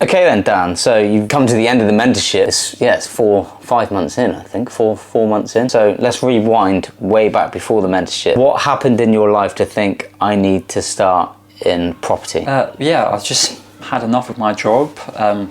Okay then, Dan, so you've come to the end of the mentorship. It's 5 months in, I think, four months in. So let's rewind way back before the mentorship. What happened in your life to think I need to start in property? I just had enough of my job,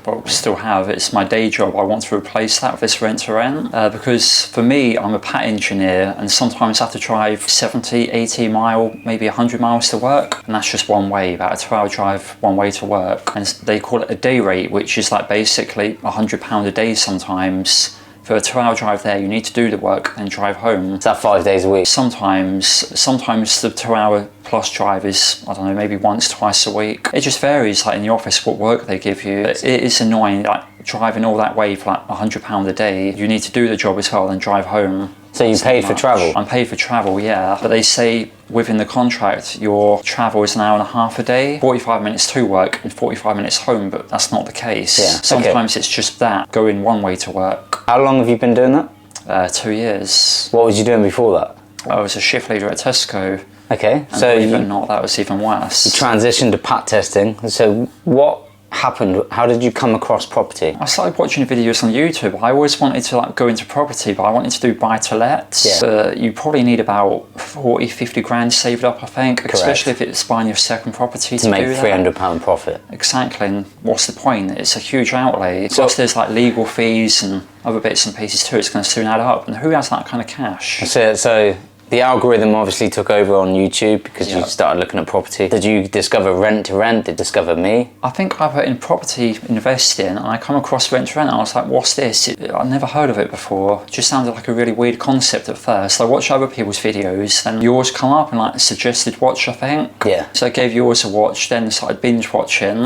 but still have. It's my day job. I want to replace that with this rent-to-rent because for me, I'm a pat engineer and sometimes I have to drive 70, 80 mile, maybe 100 miles to work, and that's just one way, about a 2-hour drive one way to work. And they call it a day rate, which is like basically £100 a day sometimes. For a 2-hour drive there, you need to do the work and drive home. Is that 5 days a week? Sometimes the 2-hour plus drive is, I don't know, maybe once, twice a week. It just varies, like in the office, what work they give you. It is annoying, like driving all that way for like £100 a day. You need to do the job as well and drive home. So you paid for travel? I'm paid for travel, yeah. But they say within the contract, your travel is an hour and a half a day, 45 minutes to work and 45 minutes home, but that's not the case. Yeah. Sometimes it's just that, going one way to work. How long have you been doing that? 2 years. What was you doing before that? I was a shift leader at Tesco. Okay, and so believe it or not, that was even worse. You transitioned to pat testing. So what happened? How did you come across property? I started watching videos on YouTube. I always wanted to like go into property, but I wanted to do buy-to-lets. Yeah. You probably need about 40, 50 grand saved up, I think. Correct. Especially if it's buying your second property to make do that. £300 profit. Exactly, and what's the point? It's a huge outlay. Plus there's like legal fees and other bits and pieces too. It's going to soon add up, and who has that kind of cash? So the algorithm obviously took over on YouTube because you started looking at property. Did you discover rent to rent? Did you discover me? I think I put in property investing and I come across rent to rent and I was like, what's this? I've never heard of it before. It just sounded like a really weird concept at first. I watched other people's videos and yours come up and like suggested watch, I think. Yeah. So I gave yours a watch, then started binge watching.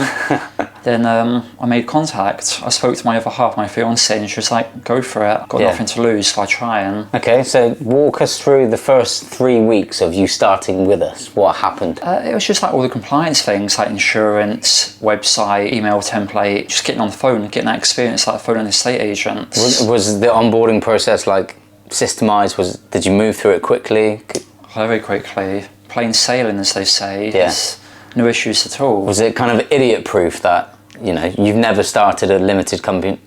Then I made contact. I spoke to my other half, my fiance, and she was like, go for it. Got nothing to lose, so I try and... Okay, so walk us through the first 3 weeks of you starting with us. What happened? It was just like all the compliance things, like insurance, website, email template, just getting on the phone, getting that experience like phoning estate agents. Was the onboarding process like systemized? Did you move through it quickly? Very quickly. Plain sailing, as they say. Yeah. No issues at all. Was it kind of idiot proof that, you know, you've never started a limited company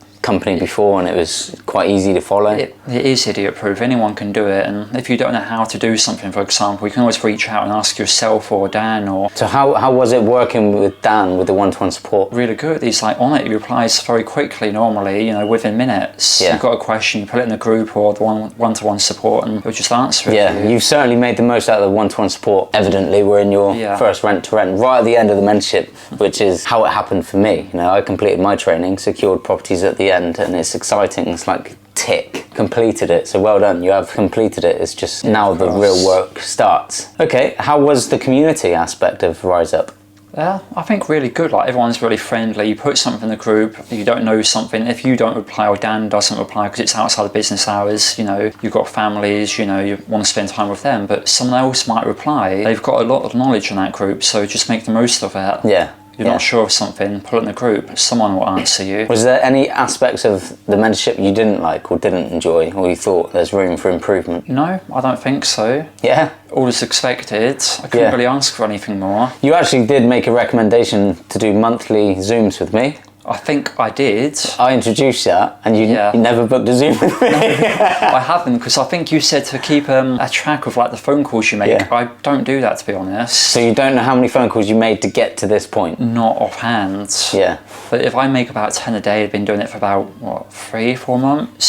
before and it was quite easy to follow? It is idiot proof. Anyone can do it, and if you don't know how to do something, for example, you can always reach out and ask yourself or Dan or... So how was it working with Dan with the one-to-one support? Really good. He's like on it. He replies very quickly normally, you know, within minutes. Yeah. You've got a question, you put it in the group or the one-to-one support and he'll just answer it. Yeah, you've certainly made the most out of the one-to-one support. Evidently, we're in your first rent-to-rent, right at the end of the mentorship, which is how it happened for me. You know, I completed my training, secured properties at the end, and it's exciting. It's like tick, completed it. So well done, you have completed it. It's just now the real work starts. Okay, how was the community aspect of Rise Up? I think really good. Like everyone's really friendly. You put something in the group, you don't know something. If you don't reply or Dan doesn't reply because it's outside of business hours, you know, you've got families, you know, you want to spend time with them, but someone else might reply. They've got a lot of knowledge in that group, so just make the most of it. Yeah. You're not sure of something, put it in the group, someone will answer you. Was there any aspects of the mentorship you didn't like or didn't enjoy, or you thought there's room for improvement? No, I don't think so. Yeah? All is expected. I couldn't really ask for anything more. You actually did make a recommendation to do monthly Zooms with me. I think I did. I introduced that and you never booked a Zoom with me. I haven't, because I think you said to keep a track of like the phone calls you make. Yeah. I don't do that, to be honest. So you don't know how many phone calls you made to get to this point? Not offhand. Yeah. But if I make about 10 a day, I've been doing it for about, what, 3-4 months?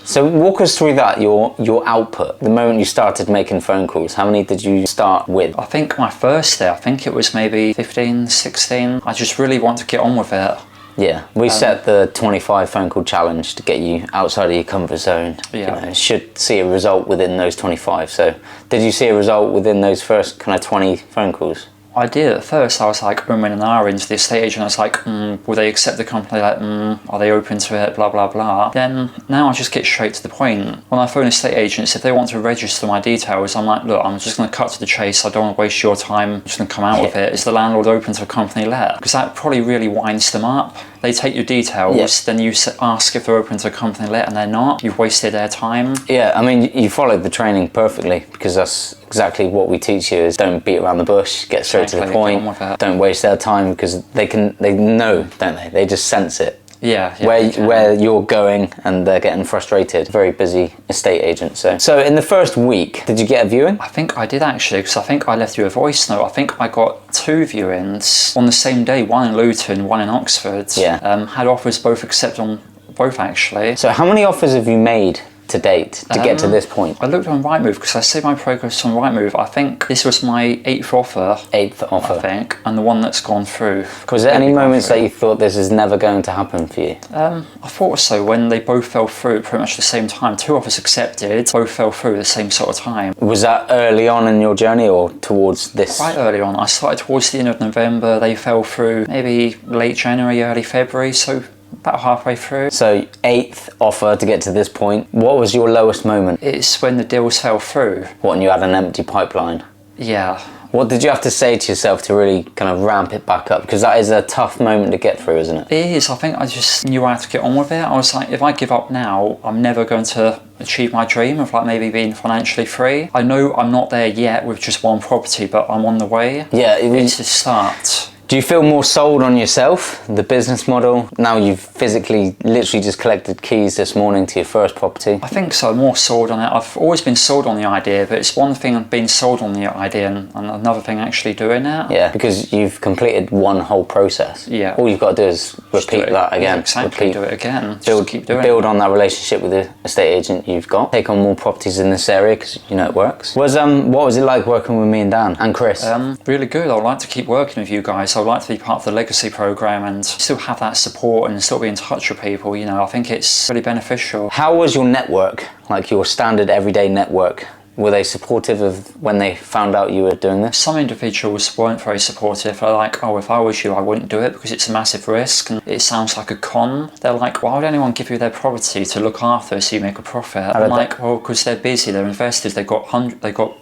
So walk us through that, your output. The moment you started making phone calls, how many did you start with? I think my first day, I think it was maybe 15, 16. I just really want to get on with it. Yeah, we set the 25 phone call challenge to get you outside of your comfort zone. Yeah. You know, should see a result within those 25. So did you see a result within those first kind of 20 phone calls? I did. At first I was like an hour into the estate agent. I was like, will they accept the company? Like, are they open to it? Blah, blah, blah. Then now I just get straight to the point. When I phone estate agents, if they want to register my details, I'm like, look, I'm just going to cut to the chase. I don't want to waste your time. I'm just going to come out with it. Is the landlord open to a company let? Because that probably really winds them up. They take your details, then you ask if they're open to a company letter and they're not. You've wasted their time. Yeah, I mean, you followed the training perfectly, because that's exactly what we teach you, is don't beat around the bush, get straight to the point, don't waste their time, because they know, don't they? They just sense it. Yeah, where you're going, and they're getting frustrated. Very busy estate agent. So in the first week, did you get a viewing? I think I did actually, because I think I left you a voice note. I think I got 2 viewings on the same day, one in Luton, one in Oxford. Yeah. Had offers both accepted on both actually. So how many offers have you made to date to get to this point? I looked on Rightmove, because I see my progress on Rightmove. I think this was my 8th offer. 8th offer. I think, and the one that's gone through. Was there any moments that you thought this is never going to happen for you? I thought so, when they both fell through pretty much the same time. 2 offers accepted, both fell through at the same sort of time. Was that early on in your journey, or towards this? Quite early on. I started towards the end of November. They fell through maybe late January, early February, so about halfway through. So 8th offer to get to this point. What was your lowest moment? It's when the deals fell through. What, and you had an empty pipeline? Yeah. What did you have to say to yourself to really kind of ramp it back up? Because that is a tough moment to get through, isn't it? It is. I think I just knew I had to get on with it. I was like, if I give up now, I'm never going to achieve my dream of like maybe being financially free. I know I'm not there yet with just 1 property, but I'm on the way. Yeah. It's a start. Do you feel more sold on yourself, the business model? Now you've physically, literally just collected keys this morning to your first property. I think so, more sold on it. I've always been sold on the idea, but it's one thing being sold on the idea and another thing actually doing it. Yeah, because you've completed one whole process. Yeah. All you've got to do is repeat that again. Yeah, exactly, do it again. Build on that relationship with the estate agent you've got. Take on more properties in this area, because you know it works. What was it like working with me and Dan and Chris? Really good. I'd like to keep working with you guys. I'd like to be part of the legacy program and still have that support and still be in touch with people. You know, I think it's really beneficial. How was your network, like your standard everyday network? Were they supportive of when they found out you were doing this? Some individuals weren't very supportive. They're like, oh, if I was you, I wouldn't do it because it's a massive risk and it sounds like a con. They're like, why would anyone give you their property to look after so you make a profit? I'm like, well, because they're busy, they're investors, they've got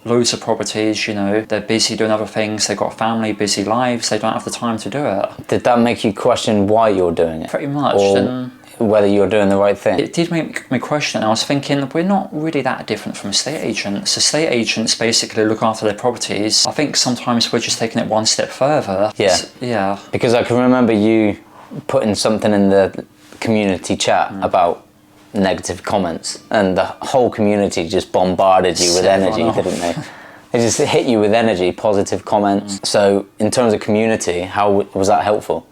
loads of properties, you know, they're busy doing other things, they've got family, busy lives, they don't have the time to do it. Did that make you question why you're doing it? Pretty much. Or whether you're doing the right thing? It did make me question. I was thinking, we're not really that different from estate agents. Estate agents basically look after their properties. I think sometimes we're just taking it one step further. Yeah. Yeah. Because I can remember you putting something in the community chat about negative comments, and the whole community just bombarded you with energy, didn't they? They just hit you with energy, positive comments. So in terms of community, how was that helpful?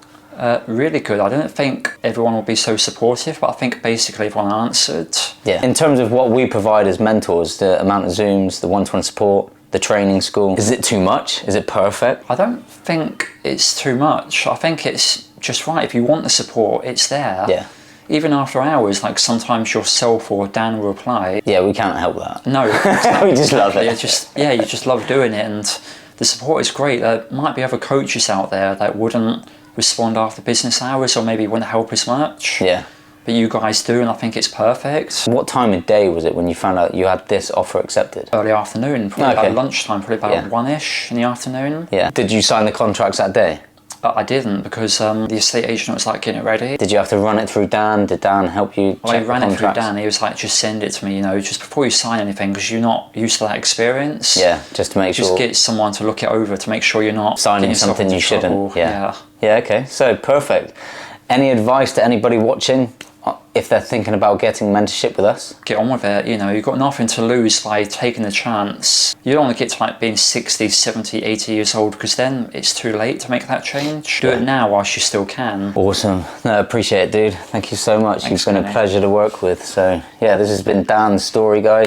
Really good. I don't think everyone will be so supportive, but I think basically everyone answered. Yeah. In terms of what we provide as mentors, the amount of Zooms, the one-to-one support, the training school, is it too much? Is it perfect? I don't think it's too much. I think it's just right. If you want the support, it's there. Yeah. Even after hours, like sometimes yourself or Dan will reply. Yeah, we can't help that. No, exactly. We just love it. You just love doing it, and the support is great. There might be other coaches out there that wouldn't respond after business hours or maybe wouldn't help as much. Yeah. But you guys do, and I think it's perfect. What time of day was it when you found out you had this offer accepted? Early afternoon, probably about lunchtime, probably about 1ish in the afternoon. Yeah. Did you sign the contracts that day? I didn't, because the estate agent was like getting it ready. Did you have to run it through Dan? Did Dan help you check the contracts? I ran it through Dan. He was like, just send it to me, you know, just before you sign anything, because you're not used to that experience. Yeah, just to make sure. Just get someone to look it over to make sure you're not signing something you shouldn't. Yeah. Yeah, okay. So perfect. Any advice to anybody watching if they're thinking about getting mentorship with us? Get on with it. You know, you've got nothing to lose by taking the chance. You don't want to get to like being 60, 70, 80 years old, because then it's too late to make that change. Do it now whilst you still can. Awesome. No, I appreciate it, dude. Thank you so much. It's been a pleasure to work with. So yeah, this has been Dan's story, guys.